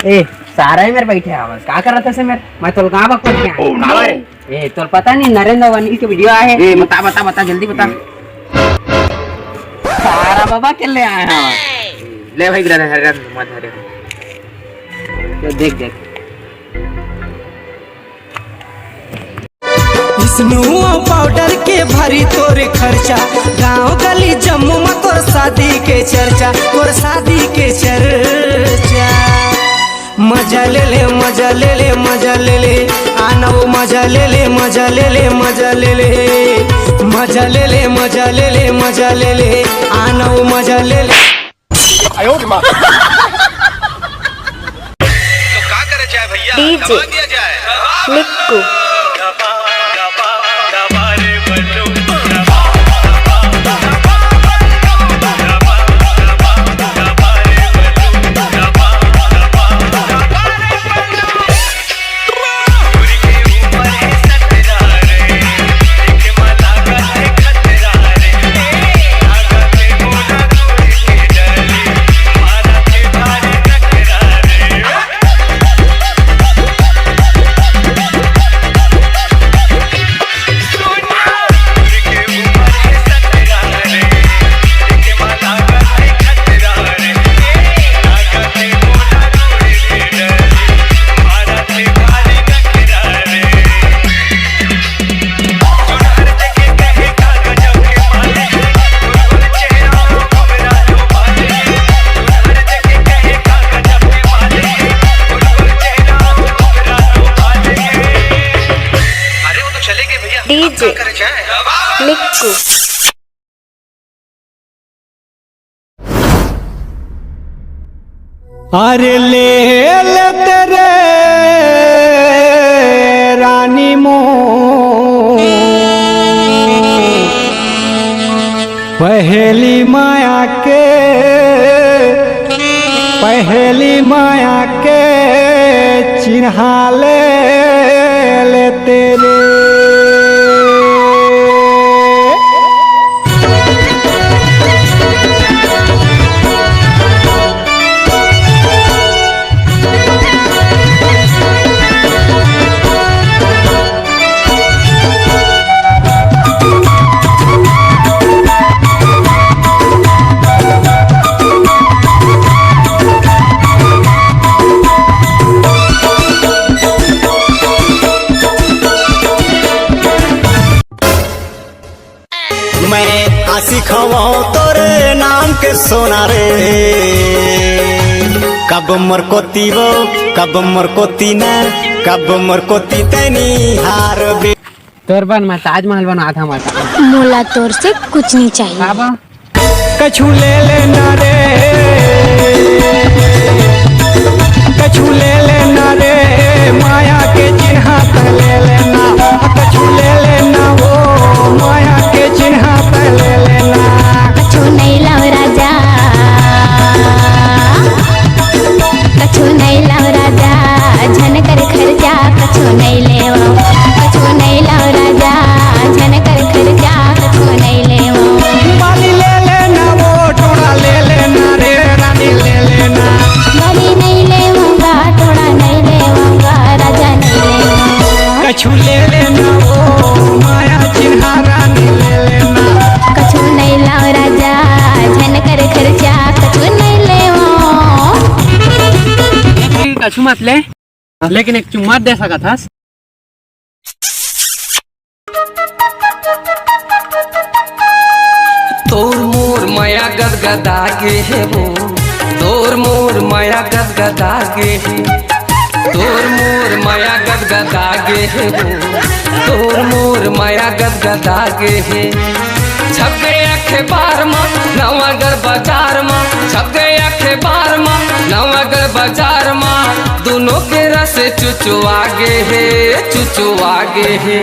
ए सारा ही मेरे बैठे आवाज का कर रहा था से मैं तो कहां बक पहुंच गया। ए तो पता नहीं नरेंद्र वानी की वीडियो आया है। ए बता बता बता जल्दी बता। सारा बाबा के ले आया है। ले भाई ब्रदर मत हरे तो देख देख विष्णु पाउडर के भरी तोरे खर्चा गांव गली जम्मू में तोर शादी के चर्चा तोर शादी के चर्चा मजा ले ले मजा ले ले मजा ले ले आना वो मजा ले ले मजा ले ले मजा ले ले मजा ले ले मजा ले ले मजा ले ले आना वो मजा ले ले। आयो रे मां तो का करे जाए भैया दबा दिया जाए लिक्कू अरे ले ले तेरे रानी मो पहली माया के चिन्हा ले ले तेरे सिखवा तोरे नाम के सोना रे कब मरकोती वो कब मरकोती न कब मरकोती तैनी हार बे तोर बन मैं ताजमहल बना था माता मोला तोर से कुछ नहीं चाहिए बाबा कछु ले लेना रे कछु ले लेना रे माया के चिन्हा पे ले लेना कछु ले लेना वो माया के चिन्हा पे ले लेना कछु नहीं लाओ राजा कछु नहीं लाओ राजा झन कर खर्चा कछु नहीं लेवो कछु नहीं लाओ राजा झन कर खर्चा कछु नहीं लेवो बाली ले लेना वो टोड़ा ले लेना रे रानी ले लेना बाली नहीं लेऊंगा टोड़ा नहीं लेऊंगा राजा नहीं लेऊंगा कछु ले लेना वो माया चिन्हा रानी ले लेना कछु नहीं लाओ राजा झन कर खर्चा कछु नहीं लेवो कछु मत ले लेकिन एक चुम्मा दे सका था तोर मोर माया गदगदा गे है वो तोर मोर माया गदगदा गे है तोर मोर माया गदगदा गे है वो तोर मोर माया गदगदा गे है छप गए अखबार में नवागर बाजार में छप गए अखबार में नवागर बाजार में दोनों के रस चुचुआ गे है चुचुआ गे है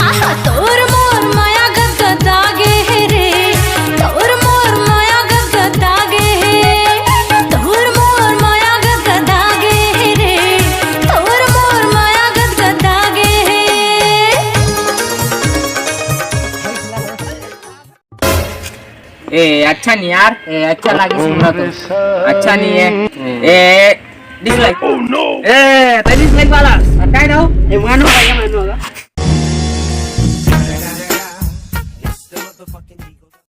आहा तोर मोर माया गदगदा गे है रे तोर मोर माया गदगदा गे है तोर मोर माया गदगदा गे है रे तोर मोर माया गदगदा गे है। ए अच्छा नहीं यार ए अच्छा लगे सुनना तो अच्छा नहीं है ए dislike. Oh no. Eh, tadi dislike balas. काय नाव? हे मानव आहे का मानव का?